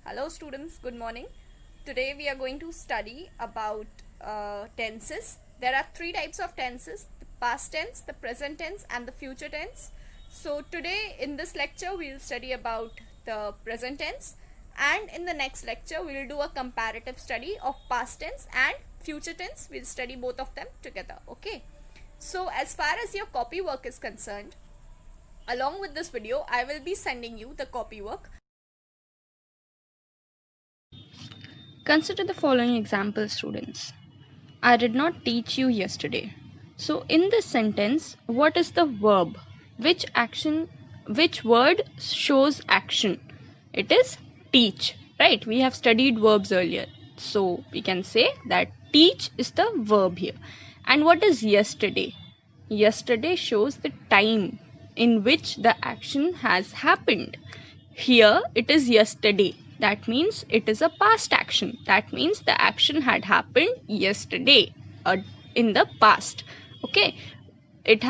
Hello students, good morning. Today we are going to study about tenses. There are three types of tenses: the past tense, the present tense and the future tense. So today in this lecture we will study about the present tense, and in the next lecture we will do a comparative study of past tense and future tense. We will study both of them together. Okay. So as far as your copy work is concerned, along with this video I will be sending you the copy work. Consider the following example, students. I did not teach you yesterday. So in this sentence, what is the verb? Which word shows action? It is teach, right? We have studied verbs earlier. So we can say that teach is the verb here. And what is yesterday? Yesterday shows the time in which the action has happened. Here it is yesterday. That means it is a past action. That means the action had happened yesterday, in the past. Okay, it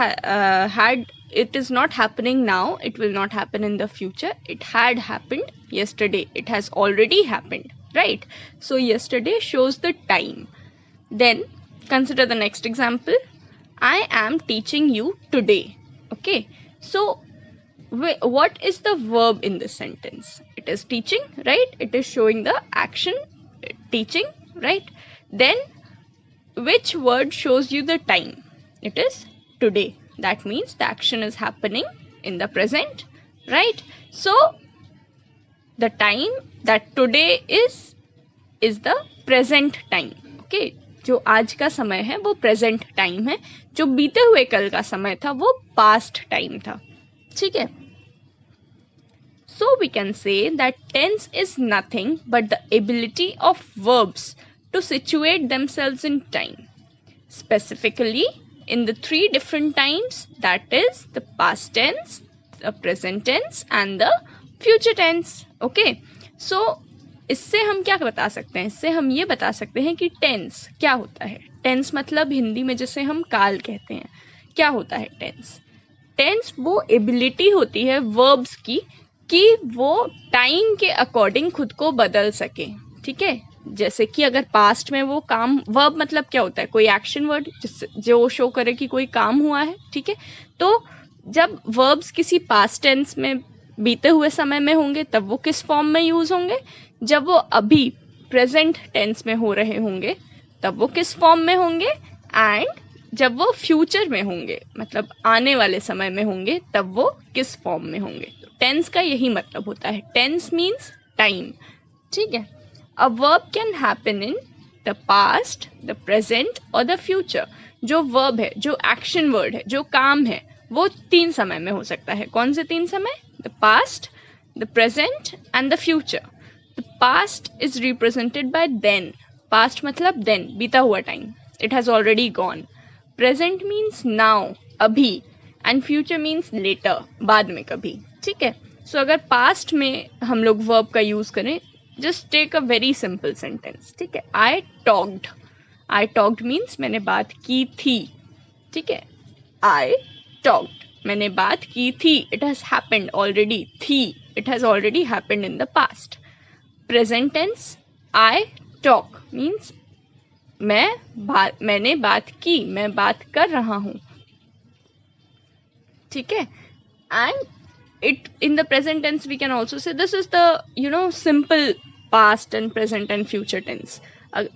is not happening now. It will not happen in the future. It had happened yesterday. It has already happened, right? So yesterday shows the time. Then consider the next example. I am teaching you today. Okay, so what is the verb in this sentence? It is teaching, right? It is showing the action teaching, right? Then which word shows you the time? It is today. That means the action is happening in the present, right? So the time that today is the present time. Okay, जो आज का समय है वो present time है, जो बीते हुए कल का समय था वो पास्ट टाइम था. ठीक है. So we can say that tense is nothing but the ability of verbs to situate themselves in time, specifically in the three different times, that is the past tense, the present tense and the future tense. Okay, so इससे हम क्या बता सकते हैं? इससे हम ये बता सकते हैं कि टेंस क्या होता है. टेंस मतलब हिंदी में जैसे हम काल कहते हैं. क्या होता है टेंस? टेंस वो एबिलिटी होती है वर्ब्स की कि वो टाइम के अकॉर्डिंग खुद को बदल सके. ठीक है, जैसे कि अगर पास्ट में वो काम, वर्ब मतलब क्या होता है? कोई एक्शन वर्ड जो शो करे कि कोई काम हुआ है. ठीक है, तो जब वर्ब्स किसी पास्ट टेंस में बीते हुए समय में होंगे तब वो किस फॉर्म में यूज होंगे? जब वो अभी प्रेजेंट टेंस में हो रहे होंगे तब वो किस फॉर्म में होंगे? एंड जब वो फ्यूचर में होंगे, मतलब आने वाले समय में होंगे, तब वो किस फॉर्म में होंगे? तो टेंस का यही मतलब होता है. Tense means time. ठीक है. A verb can happen in the past, the present और द फ्यूचर. जो वर्ब है, जो एक्शन वर्ड है, जो काम है, वो तीन समय में हो सकता है. कौन से तीन समय? The past, the present and the future. The past is represented by then. Past मतलब देन, बीता हुआ time. It has already gone. Present means now, अभी. एंड फ्यूचर मीन्स लेटर, बाद में कभी. ठीक है. सो अगर पास्ट में हम लोग वर्ब का यूज करें, just take a very simple sentence. ठीक है. I talked. I talked means मैंने बात की थी. ठीक है. आई टॉक्ड, मैंने बात की थी. It has happened already. थी, it has already happened in the past. Present tense, I talk means मैंने बात की, मैं बात कर रहा हूं. ठीक है. And it in the present tense we can also say this is the simple past and present and future tense.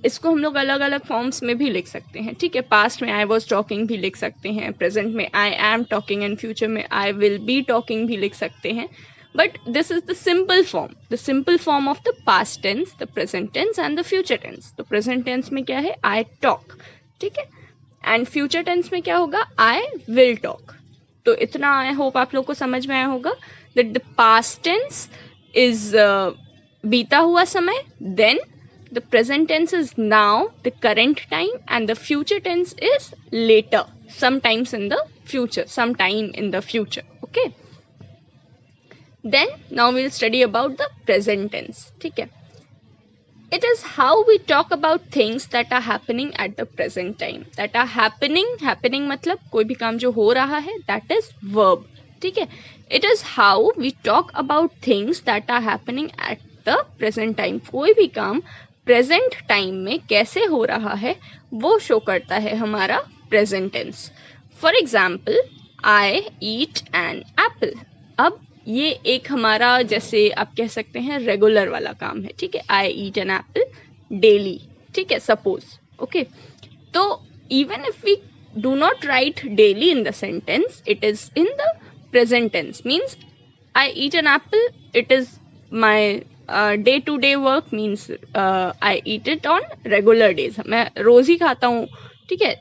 इसको हम लोग अलग अलग फॉर्म्स में भी लिख सकते हैं. ठीक है. पास्ट में आई वॉज टॉकिंग भी लिख सकते हैं, प्रेजेंट में I am talking and future में आई विल बी टॉकिंग भी लिख सकते हैं. But this is the simple form of the past tense, the present tense and the future tense. तो प्रेजेंट टेंस में क्या है? I talk. ठीक है. एंड फ्यूचर टेंस में क्या होगा? I will talk. तो इतना आई होप आप लोग को समझ में आया होगा that the past tense is बीता हुआ समय, then the present tense is now, the current time, and the future tense is later, sometimes in the future, sometime in the future. Okay. Then now we'll study about the present tense. ठीक है. It is how we talk about things that are happening at the present time. That are happening मतलब कोई भी काम जो हो रहा है, that is verb. ठीक है. It is how we talk about things that are happening at the present time. कोई भी काम प्रेजेंट टाइम में कैसे हो रहा है वो शो करता है हमारा present tense. For example, I eat an apple. अब ये एक हमारा, जैसे आप कह सकते हैं, रेगुलर वाला काम है, ठीक है। I eat an apple daily, ठीक है, suppose, okay. So even if we do not write daily in the sentence, it is in the present tense. Means I eat an apple, it is my day to day work, means I eat it on regular days. मैं रोज ही खाता हूँ, ठीक है।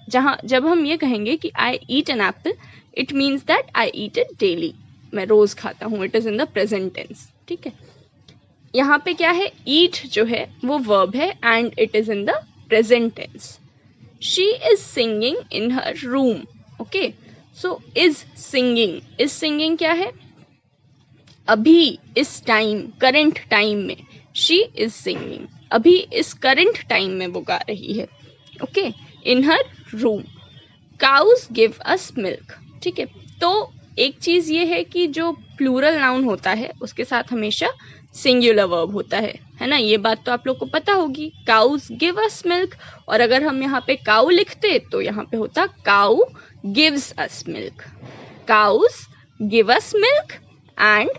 जब हम ये कहेंगे कि I eat an apple, it means that I eat it daily. मैं रोज खाता हूँ, it is in the present tense, ठीक है। यहाँ पे क्या है, eat जो है वो verb है and it is in the present tense. She is singing in her room. Okay, so is singing क्या है, अभी इस टाइम, करंट टाइम में she is singing, अभी इस करंट टाइम में वो गा रही है, okay, in her room. Cows give us milk, ठीक है। तो एक चीज ये है कि जो प्लूरल नाउन होता है उसके साथ हमेशा सिंगुलर वर्ब होता है ना। ये बात तो आप लोग को पता होगी। काउस गिव अस मिल्क, और अगर हम यहाँ पे काउ लिखते तो यहाँ पे होता cow gives us milk. Cows give us milk and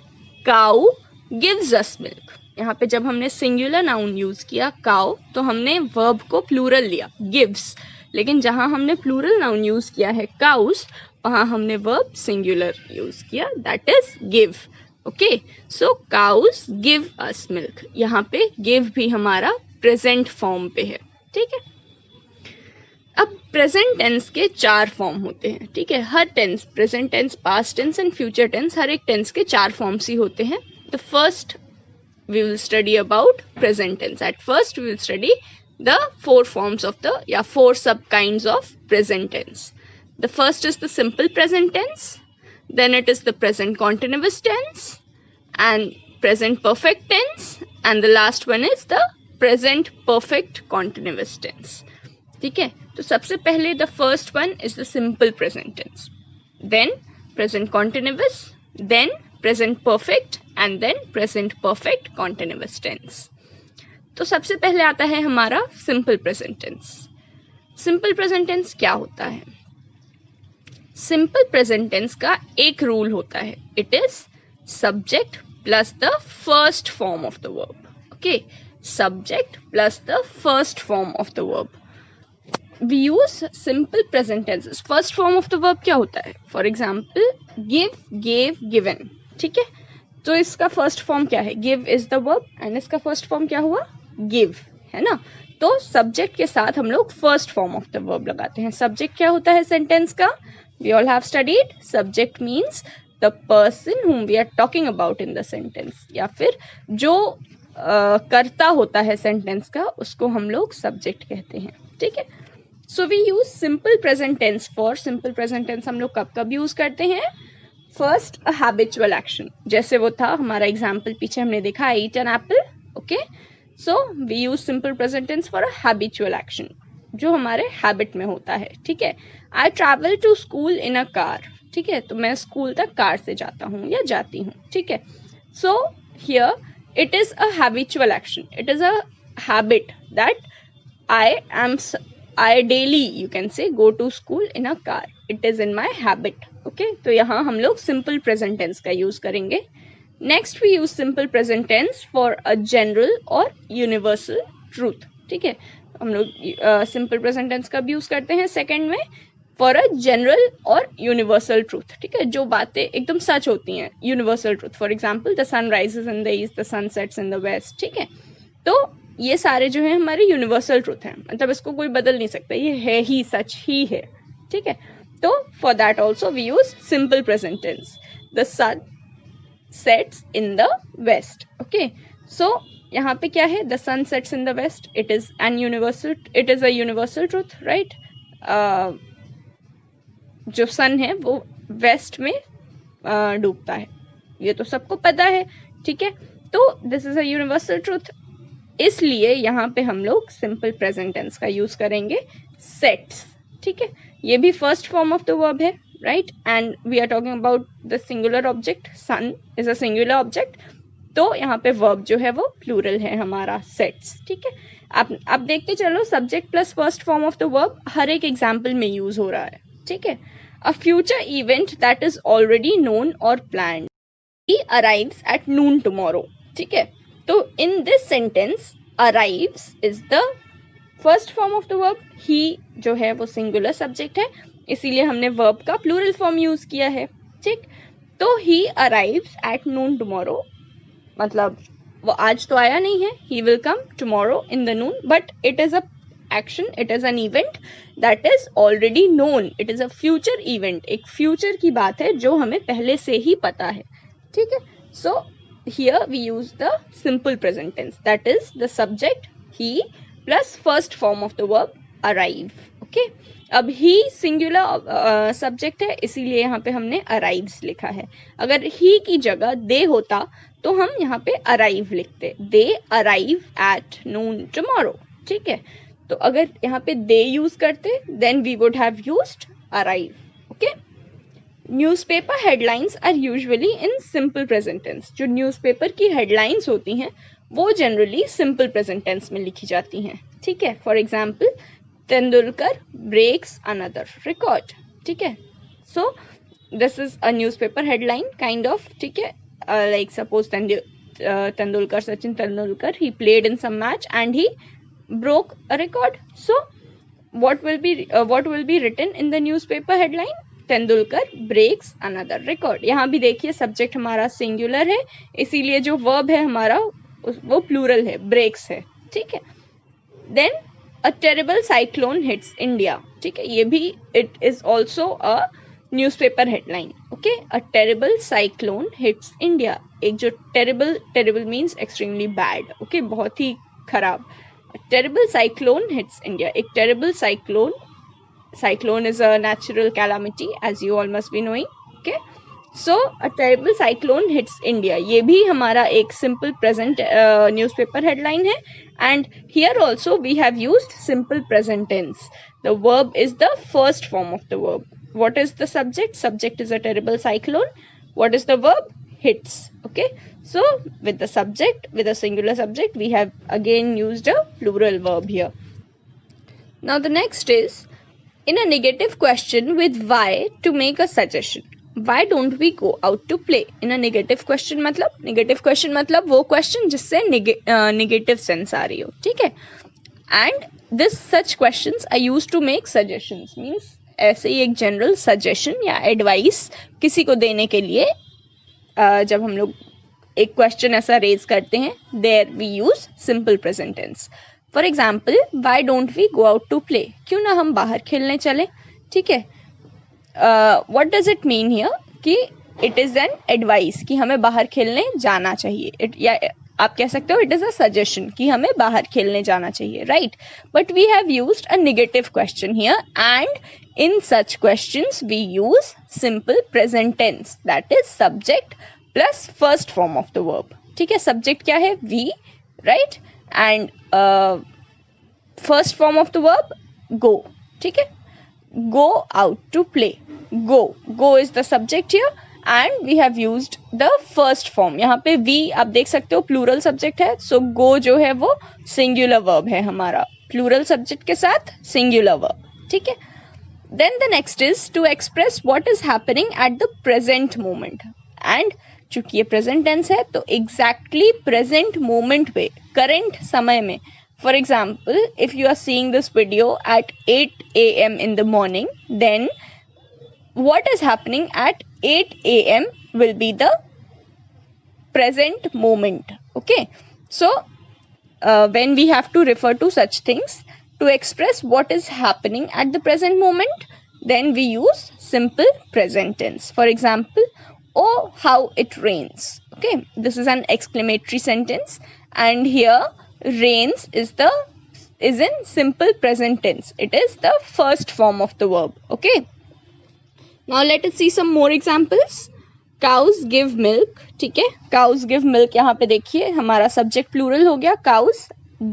cow gives us milk. यहाँ पे जब हमने सिंगुलर नाउन यूज किया काउ, तो हमने वर्ब को प्लूरल लिया गिव्स, लेकिन जहां हमने प्लूरल नाउन यूज किया है काउस, वहां हमने वर्ब सिंगुलर यूज किया, that is give. Okay, so cows give us milk. यहाँ पे गिव भी हमारा प्रेजेंट फॉर्म पे है, ठीक है। अब प्रेजेंट टेंस के 4 फॉर्म होते हैं, ठीक है। हर tense, present tense, past tense and future tense, हर एक टेंस के 4 फॉर्म्स ही होते हैं। The first we will study about present tense. At first we will study the 4 forms of the 4 sub kinds of present tense. The first is the simple present tense, then it is the present continuous tense and present perfect tense, and the last one is the present perfect continuous tense. ठीक है, तो सबसे पहले the first one is the simple present tense, then present continuous, then present perfect and then present perfect continuous tense. तो सबसे पहले आता है हमारा simple present tense. Simple present tense क्या होता है? Simple present tense का एक रूल होता है, it is subject plus the first form of the verb. Okay, subject plus the first form of the verb. We use simple present tenses. First form of the verb क्या होता है? For example, give, gave, given. ठीक है, तो इसका first form क्या है? Give is the verb and इसका फर्स्ट फॉर्म क्या हुआ? गिव, है ना। तो सब्जेक्ट के साथ हम लोग first form of the verb लगाते हैं। सब्जेक्ट क्या होता है सेंटेंस का? We all have studied, subject means the person whom we are talking about in the sentence, या फिर जो कर्ता होता है सेंटेंस का, उसको हम लोग सब्जेक्ट कहते हैं, ठीक है। So we use simple present tense for, simple present tense हम लोग कब कब यूज करते हैं? फर्स्ट, अ हैबिचुअल एक्शन, जैसे वो था हमारा एग्जाम्पल पीछे हमने देखा, I eat an apple, okay. So we use simple present tense for a habitual action, जो हमारे हैबिट में होता है, ठीक है। I travel to school in a car, ठीक है, तो मैं स्कूल तक कार से जाता हूँ या जाती हूँ, ठीक है। So here it is a habitual action, it is a habit that I daily, you can say, go to school in a car. It is in my habit. Okay, तो यहाँ हम लोग simple present tense का use करेंगे. Next we use simple present tense for a general or universal truth. ठीक है, हम लोग simple present tense का use करते हैं second में for a general or universal truth. ठीक है, जो बातें एकदम सच होती हैं, universal truth. For example, the sun rises in the east, the sun sets in the west. ठीक है, तो ये सारे जो है हमारे यूनिवर्सल ट्रूथ हैं, मतलब इसको कोई बदल नहीं सकता, ये है ही, सच ही है, ठीक है। तो for that also we use simple present tense, the sun sets in the west, okay. So यहाँ पे क्या है? The sun sets in the west, it is an universal, it is a universal truth, right. जो sun है वो waste में डूबता है, ये तो सबको पता है, ठीक है। तो this is a universal truth, इसलिए यहाँ पे हम लोग सिंपल प्रेजेंट टेंस का यूज करेंगे, सेट्स, ठीक है। ये भी first form of the verb है, right, and we are talking about the singular object, sun is a singular object, तो यहाँ पे वर्ब जो है वो प्लूरल है हमारा सेट्स, ठीक है। आप देखते चलो, subject plus first form of the verb हर एक एग्जाम्पल में यूज हो रहा है, ठीक है। A future event that is already known और planned, he arrives at noon tomorrow, ठीक है। तो in this sentence arrives is the first form of the verb, he जो है वो सिंगुलर सब्जेक्ट है, इसीलिए हमने वर्ब का प्लूरल फॉर्म यूज किया है, ठीक। तो ही अराइव्स एट नून टुमारो, मतलब वो आज तो आया नहीं है, he will come tomorrow in the Noon, but it is a action, it is an event that is already known, it is a future event, एक फ्यूचर की बात है जो हमें पहले से ही पता है, ठीक है। So here we use the simple present tense, that is the subject he plus first form of the verb arrive, okay. अब ही सिंगुलर सब्जेक्ट है, इसीलिए यहाँ पे हमने अराइव्स लिखा है। अगर ही की जगह दे होता तो हम यहाँ पे अराइव लिखते, they arrive at noon tomorrow, ठीक है। तो अगर यहाँ पे दे यूज करते then we would have used arrive, okay. Newspaper headlines are usually in simple present tense, जो न्यूज़पेपर की हेडलाइंस होती हैं वो जनरली सिंपल प्रेजेंट टेंस में लिखी जाती हैं, ठीक है। For example Tendulkar breaks another record, ठीक है। So this is a newspaper headline kind of, ठीक है। Like suppose Tendulkar, Sachin Tendulkar, he played in some match and he broke a record. So what will be written in the newspaper headline? Tendulkar breaks another record. यहाँ भी देखिए subject हमारा singular है, इसीलिए जो verb है हमारा वो प्लूरल है, ब्रेक्स है, ठीक है। Then a terrible cyclone hits India, ठीक है, ये भी it is also a newspaper headline, okay. A terrible cyclone hits India, एक जो terrible means extremely bad, okay, बहुत ही खराब। टेरिबल साइक्लोन हिट्स इंडिया, एक terrible cyclone is a natural calamity as you all must be knowing, okay. So a terrible cyclone hits India, ये भी हमारा एक simple present newspaper headline है, and here also we have used simple present tense. The verb is the first form of the verb. What is the subject is a terrible cyclone. What is the verb? Hits, okay. So with the subject, with a singular subject, we have again used a plural verb here. Now the next is in a negative question with why to make a suggestion. Why don't we go out to play? In a negative question मतलब वो question जिससे negative sense आ रही हो, ठीक है। And this such questions are used to make suggestions, means ऐसे ही एक general suggestion या advice किसी को देने के लिए जब हम लोग एक question ऐसा raise करते हैं, there we use simple present tense. For example why don't we go out to play, क्यों ना हम बाहर खेलने चले, ठीक है। What does it mean here कि इट इज एन एडवाइस कि हमें बाहर खेलने जाना चाहिए, या आप कह सकते हो इट इज अ सजेशन कि हमें बाहर खेलने जाना चाहिए, right. But we have used a negative question here, and in such questions we use simple present tense, that is subject plus first form of the verb, ठीक है। Subject क्या है? We, right, and first form of the verb go, ठीक है। Go out to play, go is the subject here, and we have used the first form. यहाँ पे we आप देख सकते हो प्लूरल सब्जेक्ट है, सो गो जो है वो सिंगुलर वर्ब है हमारा, प्लूरल सब्जेक्ट के साथ सिंगुलर वर्ब, ठीक है। Then the next is to express what is happening at the present moment, and चूंकि ये प्रेजेंट टेंस है तो एग्जैक्टली प्रेजेंट मोमेंट पे, करंट समय में। For example, if you are seeing this video at 8 a.m. in the morning, then what is happening at 8 a.m. will be the present moment, okay. So when we have to refer to such things to express what is happening at the present moment, then we use simple present tense. For example, oh how it rains, okay, this is an exclamatory sentence, and here rains is in simple present tense, it is the first form of the verb, okay. Now let us see some more examples. cows give milk, ठीक है। cows give milk, यहाँ पे देखिए हमारा subject plural हो गया, cows,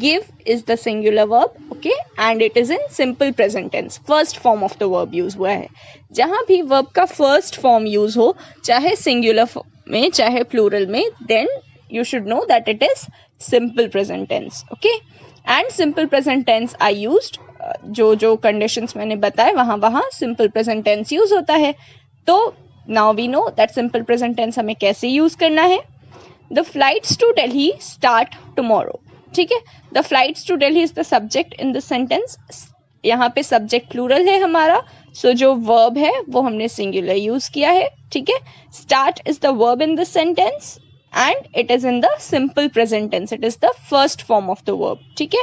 give is the singular verb, okay, and it is in simple present tense, first form of the verb use हुआ है। जहाँ भी verb का first form use हो, चाहे singular में चाहे plural में, then you should know that it is simple present tense. Okay, and simple present tense are used, जो जो conditions मैंने बताए वहाँ वहाँ simple present tense use होता है. तो now we know that simple present tense हमें कैसे use करना है. The flights to Delhi start tomorrow. ठीक है, the flights to Delhi is the subject in the sentence. यहाँ पे subject plural है हमारा, so जो verb है वो हमने singular use किया है. ठीक है, start is the verb in the sentence and it is in the simple present tense. It is the first form of the verb. ठीक है,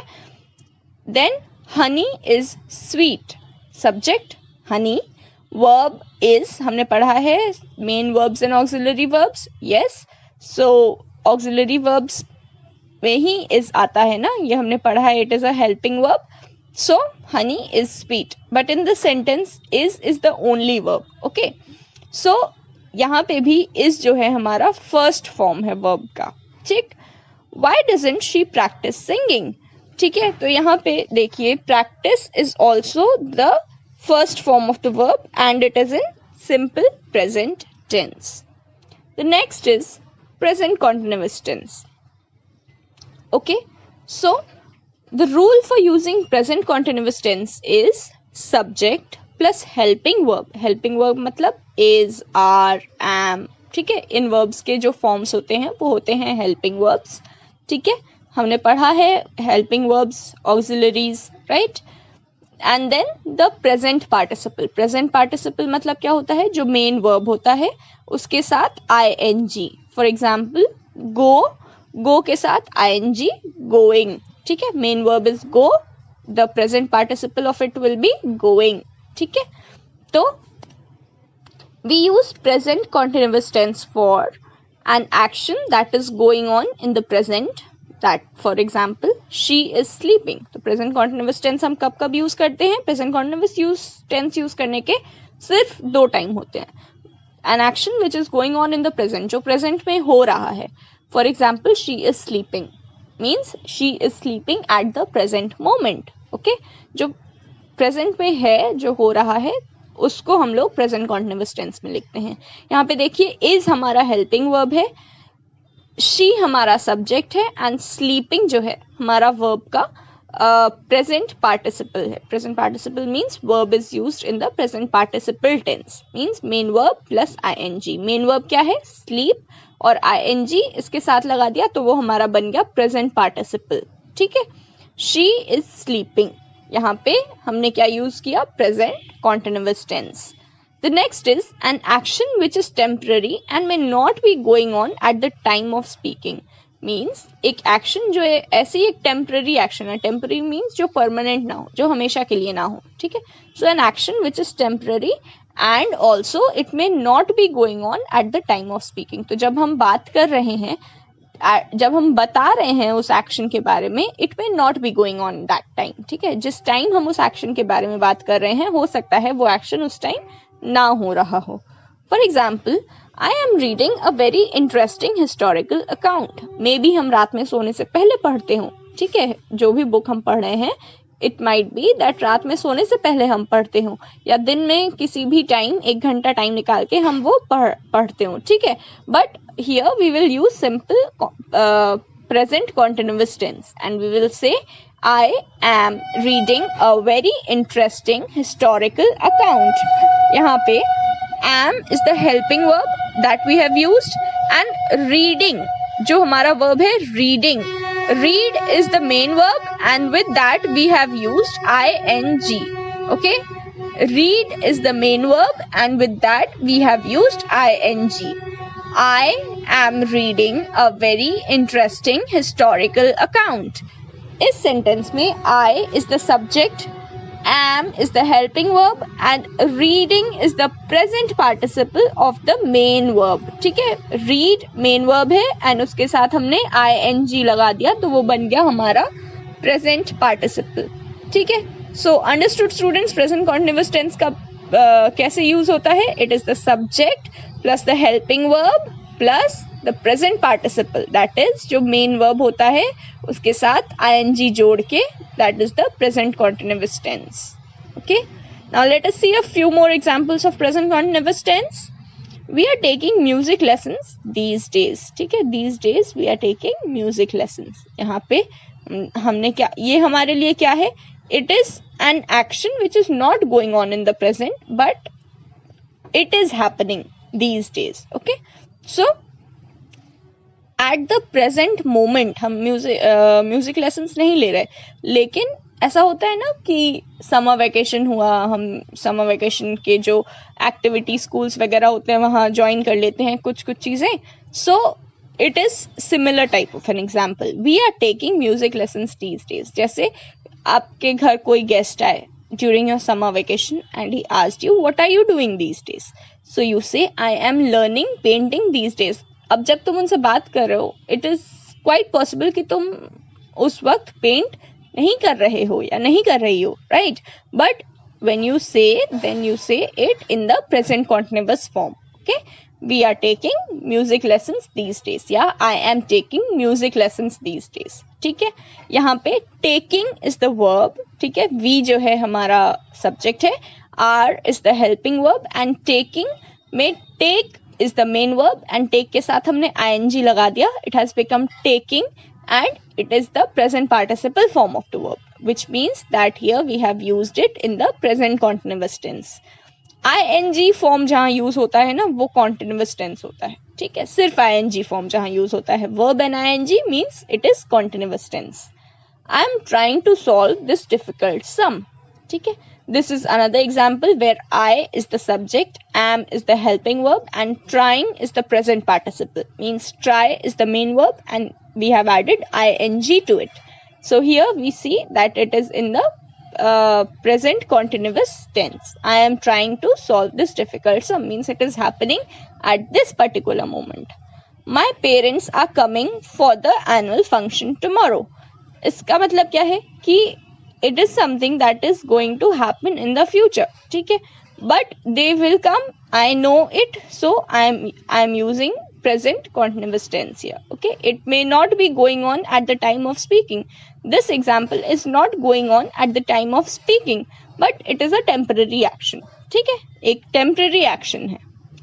then honey is sweet. Subject honey, verb is, हमने पढ़ा है main verbs and auxiliary verbs. Yes, so auxiliary verbs में ही is आता है ना, ये हमने पढ़ा है. It is a helping verb. So honey is sweet, but in the sentence is the only verb. Okay, so यहाँ पे भी is जो है हमारा first form है verb का. ठीक, why doesn't she practice singing? ठीक है, तो यहाँ पे देखिए practice is also the first form of the verb and it is in simple present tense. The next is present continuous tense. Okay, so the rule for using present continuous tense is subject plus helping verb. Helping verb मतलब is, are, am. ठीक है, इन verbs के जो forms होते हैं वो होते हैं helping verbs. ठीक है, हमने पढ़ा है helping verbs, auxiliaries, right? And then the present participle. Present participle मतलब क्या होता है, जो main verb होता है उसके साथ ing. For example, go के साथ ing, going. ठीक है, main verb is go, the present participle of it will be going. ठीक है, तो we use present continuous tense for an action that is going on in the present. That for example she is sleeping. तो present continuous tense हम कब कब use करते हैं? Present continuous tense use करने के सिर्फ दो टाइम होते हैं. N action which is going on in the present, जो प्रेजेंट में हो रहा है. For example she is sleeping means she is sleeping at the present moment. Okay, जो present में है, जो हो रहा है, उसको हम लोग present continuous tense में लिखते हैं. यहाँ पे देखिए is हमारा helping verb है, she हमारा subject है and sleeping जो है हमारा verb का present participle है. Present participle means verb is used in the present participle tense, means main verb plus ing. main verb क्या है? sleep, और ing इसके साथ लगा दिया तो वो हमारा बन गया प्रेजेंट पार्टिसिपल. ठीक है, शी इज स्लीपिंग, यहाँ पे हमने क्या यूज किया? Present continuous tense. The next is an action which is temporary and may not be going on at the time of speaking. Means एक एक्शन जो है ऐसे ही एक टेम्पररी एक्शन है. टेम्पररी मीन्स जो परमानेंट ना हो, जो हमेशा के लिए ना हो. ठीक है, so an action which is temporary and also it may not be going on at the time of speaking. तो जब हम बात कर रहे हैं, जब हम बता रहे हैं उस एक्शन के बारे में, it may not be going on that time. ठीक है, जिस टाइम हम उस एक्शन के बारे में बात कर रहे हैं हो सकता है वो एक्शन उस टाइम ना हो रहा हो. For example, I am reading a very interesting historical account. May be हम रात में सोने से पहले पढ़ते हो. ठीक है, जो भी बुक हम पढ़ रहे हैं, इट माइट बी दैट रात में सोने से पहले हम पढ़ते हो या दिन में किसी भी टाइम 1 घंटा टाइम निकाल के हम वो पढ़ते हो. ठीक है, but here we will use simple present continuous tense and we will say I am reading a very interesting historical account. यहाँ पे am is the helping verb that we have used and reading जो हमारा verb है reading. Read is the main verb and with that we have used ing. Okay, read is the main verb and with that we have used ing. I am reading a very interesting historical account. इस sentence में I is the subject, am is the helping verb and reading is the present participle of the main verb. ठीक है, read main verb है and उसके साथ हमने ing लगा दिया तो वो बन गया हमारा present participle. ठीक है, so understood students, present continuous tense का कैसे यूज होता है? It is the subject plus the helping verb plus the present participle, that is जो main verb होता है उसके साथ ing जोड़ के, that is the present continuous tense. Okay, now let us see a few more examples of present continuous tense. We are taking music lessons these days, ठीक है, these days we are taking music lessons. यहाँ पे हमने क्या, ये हमारे लिए क्या है, it is an action which is not going on in the present but it is happening these days. Okay, so at the present moment हम म्यूजिक लेसन्स नहीं ले रहे, लेकिन ऐसा होता है ना कि समर वेकेशन हुआ, हम समर वेकेशन के जो एक्टिविटी स्कूल्स वगैरह होते हैं वहाँ ज्वाइन कर लेते हैं कुछ कुछ चीज़ें। So it is similar type of an example, we are taking music lessons these days. जैसे आपके घर कोई गेस्ट आए during your summer vacation and he asked you what are you doing these days, so you say I am learning painting these days. अब जब तुम उनसे बात कर रहे हो, इट इज़ क्वाइट पॉसिबल कि तुम उस वक्त पेंट नहीं कर रहे हो या नहीं कर रही हो, right, but when you say, then you say it in the present continuous form. Okay, we are taking music lessons these days, या I am taking music lessons these days। ठीक है, यहाँ पे taking is the verb, ठीक है, we जो है हमारा subject है, are is the helping verb and taking में take is the main verb and take के साथ हमने ing लगा दिया, it has become taking and it is the present participle form of the verb, which means that here we have used it in the present continuous tense। ing form जहाँ use होता है ना वो continuous tense होता है, ठीक है, सिर्फ ing form जहाँ use होता है, verb and ing means it is continuous tense। I am trying to solve this difficult sum, ठीक है, this is another example where I is the subject, am is the helping verb and trying is the present participle, means try is the main verb and we have added ing to it। So here we see that it is in the present continuous tense। I am trying to solve this difficult sum means it is happening at this particular moment। My parents are coming for the annual function tomorrow। इसका मतलब क्या है कि it is something that is going to happen in the future, ठीक है, but they will come, I know it, so I am using present continuous tense here। Okay, it may not be going on at the time of speaking, this example is not going on at the time of speaking but it is a temporary action, ठीक है, एक temporary action है।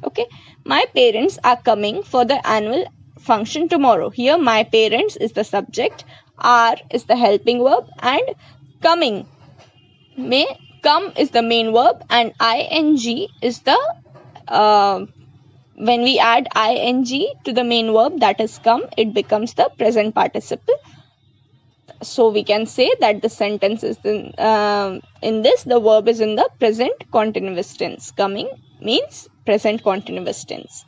Okay, my parents are coming for the annual function tomorrow। Here my parents is the subject, are is the helping verb and coming में come is the main verb and ing is the when we add ing to the main verb that is come, it becomes the present participle। So we can say that the sentence is in this the verb is in the present continuous tense, coming means present continuous tense।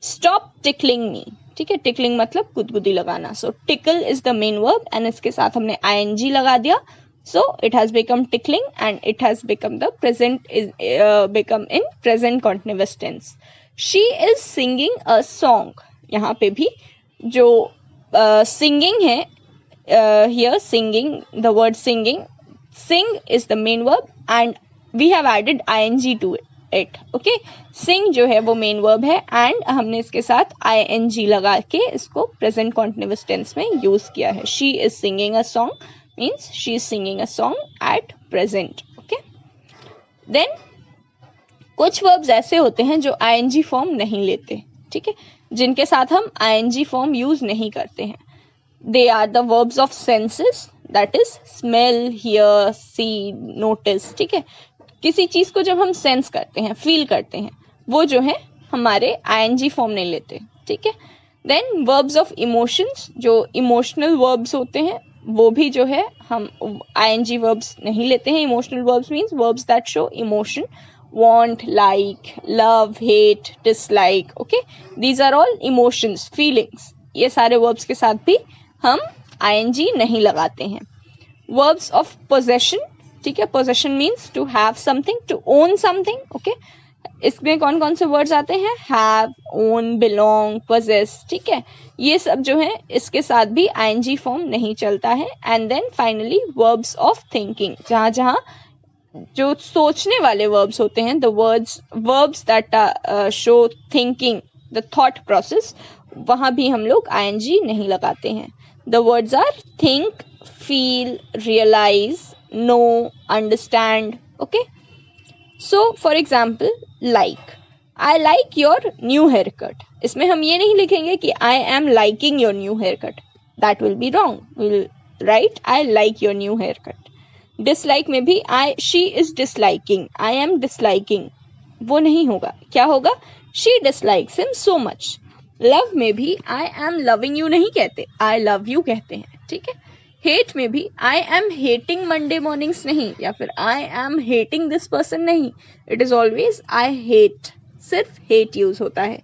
Stop tickling me, ठीक है, tickling मतलब गुदगुदी लगाना, so tickle is the main verb and इसके साथ हमने ing लगा दिया, so it has become tickling and it has become the present is become in present continuous tense। She is singing a song, यहाँ पे भी जो singing है, here singing, the word singing, sing is the main verb and we have added ing to it। okay, sing जो है वो main verb है and हमने इसके साथ ing लगा के इसको present continuous tense में use किया है। She is singing a song means she is singing a song at present। okay, then कुछ verbs ऐसे होते हैं जो ing form नहीं लेते, ठीक है, जिनके साथ हम ing form use नहीं करते हैं। They are the verbs of senses, that is smell, hear, see, notice। ठीक है, किसी चीज को जब हम सेंस करते हैं, फील करते हैं, वो जो है हमारे ing फॉर्म नहीं लेते, ठीक है। देन वर्ब्स ऑफ इमोशंस, जो इमोशनल वर्ब्स होते हैं वो भी जो है हम ing वर्ब्स नहीं लेते हैं। Emotional verbs means verbs that show emotion, want, like, love, hate, dislike। okay, these are all emotions, feelings। ये सारे verbs के साथ भी हम ing नहीं लगाते हैं। verbs of possession, ठीक है, possession means to have something, to own something। okay, इसमें कौन कौन से वर्ड्स आते हैं? have, own, belong, possess। ठीक है, ये सब जो है इसके साथ भी ing फॉर्म नहीं चलता है। And then finally verbs of thinking, जहाँ जहाँ जो सोचने वाले verbs होते हैं, the verbs that show thinking, the thought process, वहाँ भी हम लोग ing नहीं लगाते हैं। the words are think, feel, realize, know, understand। okay, so for example, like, I like your new haircut, इसमें हम ये नहीं लिखेंगे कि I am liking your new haircut, that will be wrong, will write I like your new haircut. Dislike में भी she is disliking, I am disliking, वो नहीं होगा, क्या होगा, she dislikes him so much. Love में भी I am loving you नहीं कहते, आई लव यू कहते हैं, ठीक है. हेट में भी I am hating Monday mornings नहीं, या फिर I am hating this person नहीं, it is always I hate, सिर्फ हेट यूज होता है.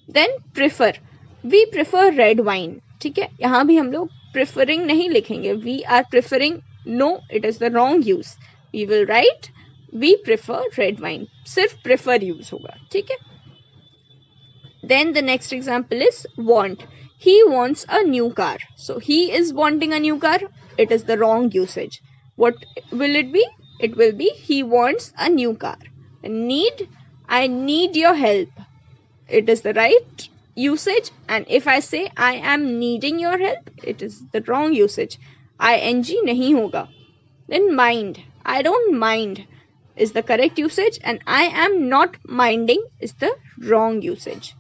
Then prefer, we prefer red wine, ठीक है, यहाँ भी हम लोग प्रिफरिंग नहीं लिखेंगे, we are preferring, no it is the wrong use, we will write we prefer red wine, सिर्फ प्रिफर यूज होगा, ठीक है. Then the next example is want. He wants a new car. So he is wanting a new car. It is the wrong usage. What will it be? It will be he wants a new car. Need, I need your help. It is the right usage. And if I say I am needing your help, it is the wrong usage. ing nahi hoga. Then mind. I don't mind is the correct usage. And I am not minding is the wrong usage.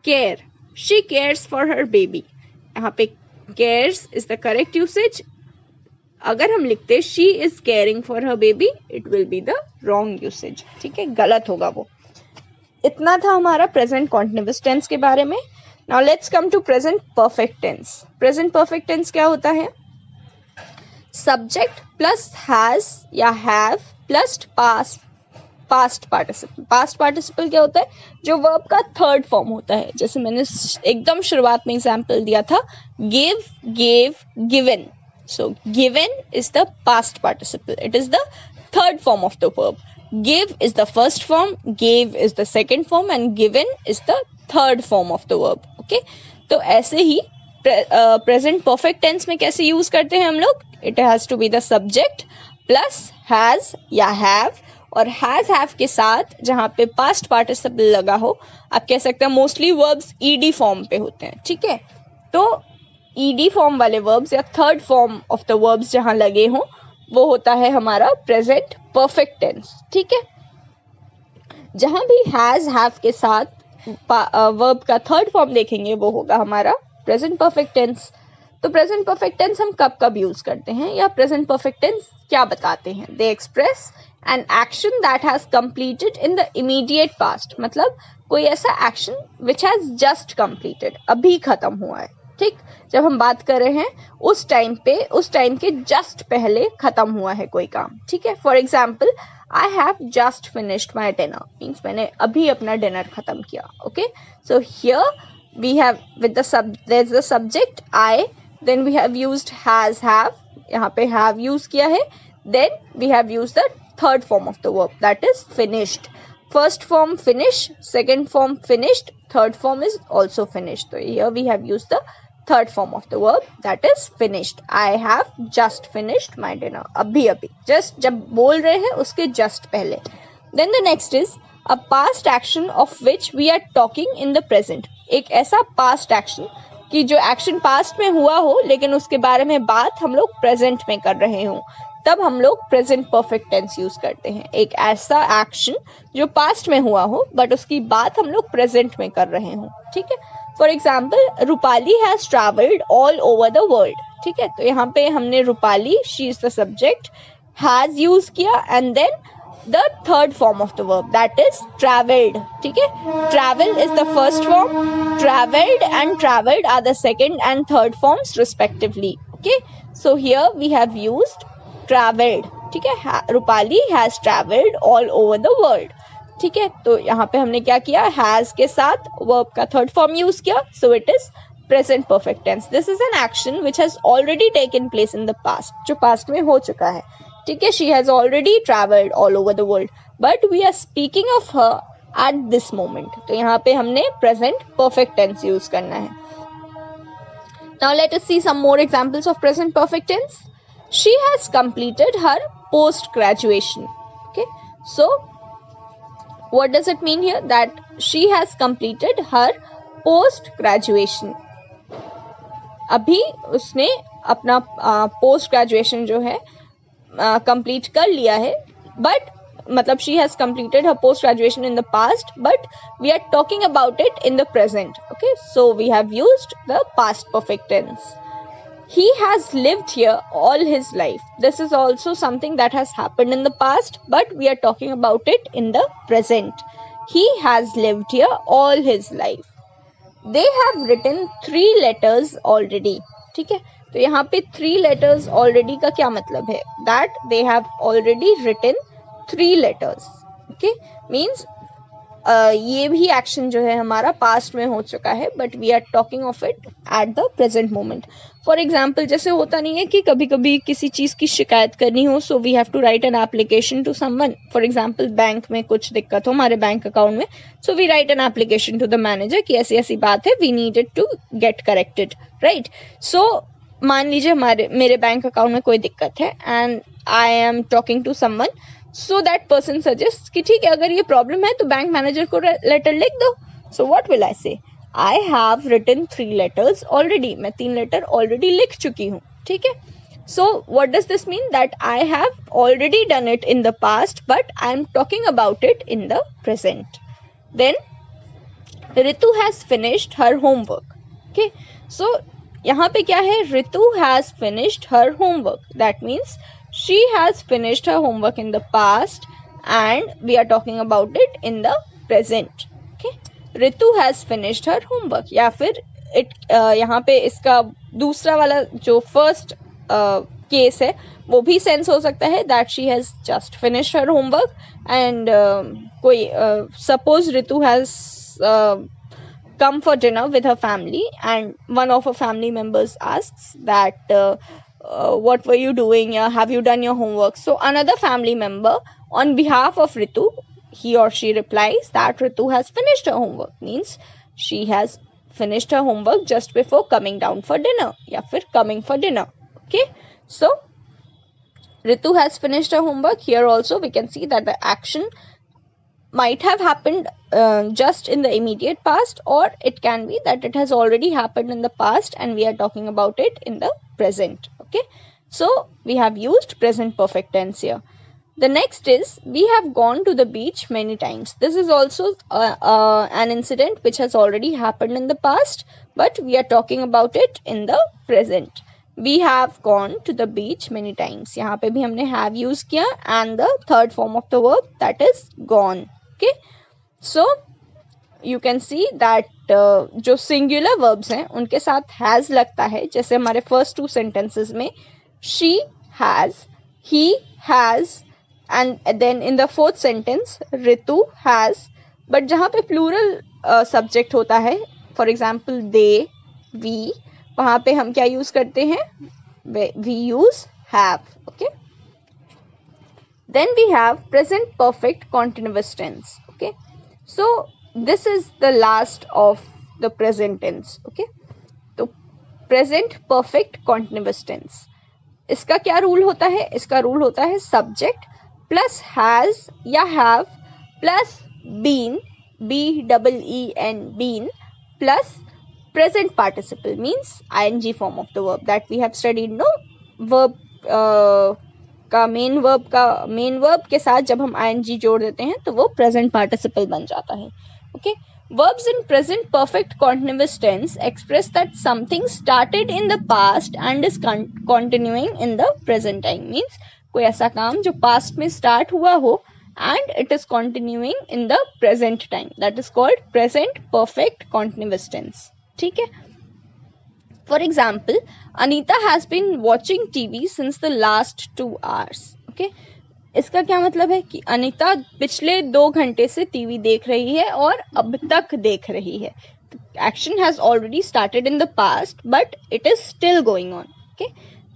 Care, she cares for her baby, यहाँ पे cares is the correct usage. अगर हम लिखते she is caring for her baby, it will be the wrong usage, ठीक है, गलत होगा वो. इतना था हमारा present continuous tense के बारे में. Now let's come to present perfect tense. Present perfect tense क्या होता है? Subject plus has या have plus past participle. Past participle क्या होता है? जो वर्ब का थर्ड फॉर्म होता है. जैसे मैंने एकदम शुरुआत में एग्जांपल दिया था, give, gave, given. So given is the past participle, it is the third form of the verb. Give is the first form, gave is the second form and given is the third form of the verb. Okay, तो ऐसे ही present perfect tense में कैसे use करते हैं हम लोग? It has to be the subject plus has या have, और हैज हैव के साथ जहाँ पे पास्ट पार्टिसिपल लगा हो, आप कह सकते हैं मोस्टली वर्ब्स ईडी फॉर्म पे होते हैं, ठीक है. तो ईडी फॉर्म वाले वर्ब्स या third form of the verbs जहाँ लगे हों, वो होता है हमारा प्रेजेंट परफेक्ट टेंस, ठीक है. जहाँ भी हैज हैव के साथ वर्ब का थर्ड फॉर्म देखेंगे, वो होगा हमारा प्रेजेंट परफेक्ट टेंस. तो प्रेजेंट परफेक्ट टेंस हम कब कब यूज करते हैं, या प्रेजेंट परफेक्ट टेंस क्या बताते हैं? दे express an action that has completed in the immediate past. मतलब कोई ऐसा action which has just completed, अभी खत्म हुआ है, ठीक. जब हम बात कर रहे हैं उस टाइम के जस्ट पहले खत्म हुआ है कोई काम, ठीक है. For example, I have just finished my dinner, means मैंने अभी अपना डिनर खत्म किया. Okay, so here we have with there is the subject I, then we have used has have, यहाँ पे हैव यूज किया है. Then we have used the third form of the verb, that is finished. First form finish, second form finished, third form is also finished. So here we have used the third form of the verb, that is finished. I have just finished my dinner. अभी just जब बोल रहे हैं उसके just पहले. Then the next is a past action of which we are talking in the present. एक ऐसा past action कि जो action past में हुआ हो, लेकिन उसके बारे में बात हम लोग present में कर रहे हों, तब हम लोग प्रेजेंट परफेक्ट टेंस यूज करते हैं. एक ऐसा एक्शन जो पास्ट में हुआ हो बट उसकी बात हम लोग प्रेजेंट में कर रहे हो, ठीक है. For example, Rupali has travelled all over the world, ठीक है. तो यहाँ पे हमने Rupali, she is the subject, has use किया and then the third form of the verb, that is travelled, ठीक है. Travel is the first form, travelled and travelled are the second and third forms respectively. Okay, so here we have used travelled, ठीक है. Rupali has travelled all over the world, ठीक है. तो यहाँ पे हमने क्या किया, हैज के साथ वर्ब का थर्ड फॉर्म यूज किया, so it is present perfect tense. This is an action which has already taken place in the past, जो पास्ट में हो चुका है, ठीक है. She has already travelled all over the world, but we are speaking of her at this moment. तो यहाँ पे हमने प्रेजेंट परफेक्ट टेंस यूज करना है. Now let us see some more examples of present perfect tense. She has completed her post-graduation. Okay, so what does it mean here? That she has completed her post-graduation. अभी उसने अपना post-graduation जो है complete कर लिया है, but matlab she has completed her post graduation in the past, but we are talking about it in the present. Okay, so we have used the past perfect tense. He has lived here all his life. This is also something that has happened in the past, but we are talking about it in the present. He has lived here all his life. They have written 3 letters already. ठीक है, तो यहाँ पे 3 letters already का क्या मतलब है? That they have already written 3 letters. Okay, means ये भी एक्शन जो है हमारा पास्ट में हो चुका है, but we are talking of it at the present moment. For example, जैसे होता नहीं है कि कभी कभी किसी चीज की शिकायत करनी हो, so we have to write an application to someone. For example, bank में कुछ दिक्कत हो हमारे बैंक अकाउंट में, so we write an application to the manager कि ऐसी ऐसी बात है, we needed to get corrected, right. So मान लीजिए मेरे बैंक अकाउंट में कोई दिक्कत है and I am talking to someone, so that person suggest कि ठीक है, अगर ये प्रॉब्लम है तो बैंक मैनेजर को लेटर लिख दो. So what will I say? I have written 3 letters already. मैं 3 लेटर ऑलरेडी लिख चुकी हूँ. ठीक है, so what does this mean? That I have already done it in the past, but I am talking about it in the present. Then Ritu has finished her homework. Okay, so यहाँ पे क्या है? Ritu has finished her homework. That means she has finished her homework in the past and we are talking about it in the present. Okay, Ritu has finished her homework. या फिर यहाँ पे इसका दूसरा वाला जो फर्स्ट केस है वो भी सेंस हो सकता है, that she has just finished her homework and कोई suppose Ritu has come for dinner with her family and one of her family members asks that what were you doing? Have you done your homework? So another family member on behalf of Ritu, he or she replies that Ritu has finished her homework, means she has finished her homework just before coming down for dinner या फिर coming for dinner. Okay, so Ritu has finished her homework. Here also we can see that the action might have happened just in the immediate past, or it can be that it has already happened in the past and we are talking about it in the present. Okay, so we have used present perfect tense here. The next is we have gone to the beach many times. This is also an incident which has already happened in the past, but we are talking about it in the present. We have gone to the beach many times. यहाँ पे भी हमने have use किया and the third form of the verb, that is gone. Okay, so you can see that जो singular verbs हैं उनके साथ has लगता है, जैसे हमारे first 2 sentences में she has, he has, and then in the 4th sentence Ritu has. but जहाँ पे plural subject होता है, for example they, we, वहाँ पे हम क्या use करते हैं? We use have. Okay, then we have present perfect continuous tense. Okay, so this is the last of the present tense. Okay, तो present perfect continuous tense, इसका क्या rule होता है? इसका रूल होता है subject plus has या have plus been, B-E-E-N, been, plus present participle, means ing form of the verb that we have studied. No, verb का मेन वर्ब के साथ जब हम ing जोड़ देते हैं तो वो प्रेजेंट पार्टिसिपल बन जाता है. Okay, verbs in present perfect continuous tense express that something started in the past and is continuing in the present time. means कोई ऐसा काम जो पास्ट में स्टार्ट हुआ हो and it is continuing in the present time, that is called present perfect continuous tense. ठीक है, for example, Anita has been watching TV since the last 2 hours. Okay, इसका क्या मतलब है कि अनीता पिछले 2 घंटे से टीवी देख रही है और अब तक देख रही है. Action has already started in the past but it is still going on. Okay,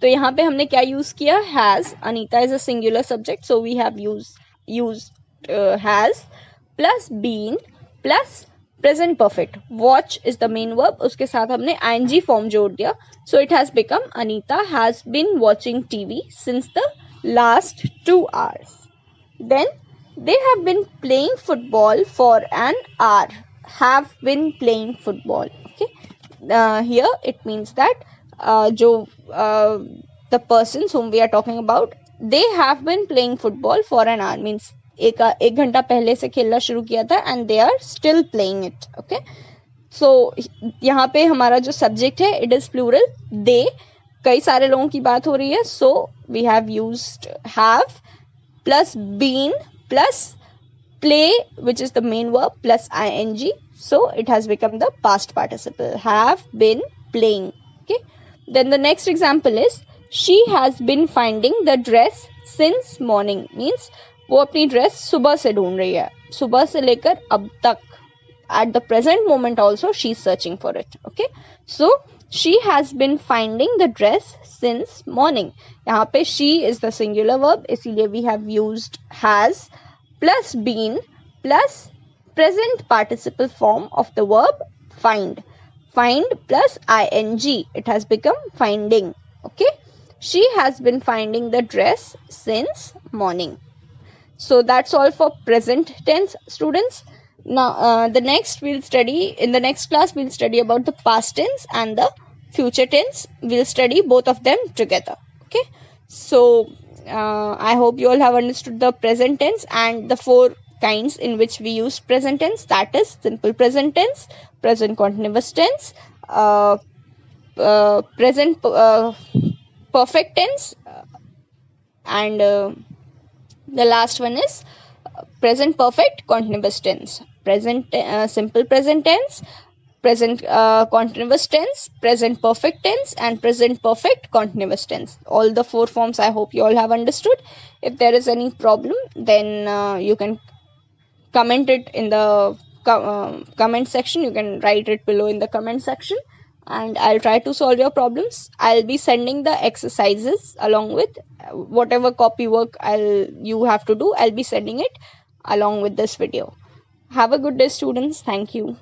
तो यहाँ पे हमने क्या यूज किया? Has. Anita is a singular subject, so we have used has plus been plus present perfect. Watch is the main verb, उसके साथ हमने I N G form जोड़ दिया, so it has become Anita has been watching TV since the last 2 hours. Then they have been playing football for an hour. Have been playing football. Okay, here it means that the persons whom we are talking about, they have been playing football for an hour, means एक घंटा पहले से खेलना शुरू किया था and they are still playing it. Okay, so यहाँ पे हमारा जो सब्जेक्ट है it is plural, they, कई सारे लोगों की बात हो रही है, so we have used have plus been plus play, which is the main verb, plus ing, so it has become the past participle, have been playing. Okay, then the next example is she has been finding the dress since morning, means वो अपनी dress सुबह से ढूंढ रही है, सुबह से लेकर अब तक, at the present moment also she is searching for it. Okay, so she has been finding the dress since morning. यहाँ पे she is the singular verb, इसीलिए we have used has plus been plus present participle form of the verb find. Find plus ing, it has become finding. Okay, she has been finding the dress since morning. So that's all for present tense, students. Now the next we'll study, in the next class we'll study about the past tense and the future tense. We'll study both of them together. Okay, so I hope you all have understood the present tense and the 4 kinds in which we use present tense, that is simple present tense, present continuous tense, present perfect tense, and the last one is present perfect continuous tense, present simple present tense, present continuous tense, present perfect tense, and present perfect continuous tense. All the 4 forms I hope you all have understood. If there is any problem, then you can comment it in the comment section. You can write it below in the comment section and I'll try to solve your problems. I'll be sending the exercises along with whatever copy work you have to do. I'll be sending it along with this video. Have a good day, students. Thank you.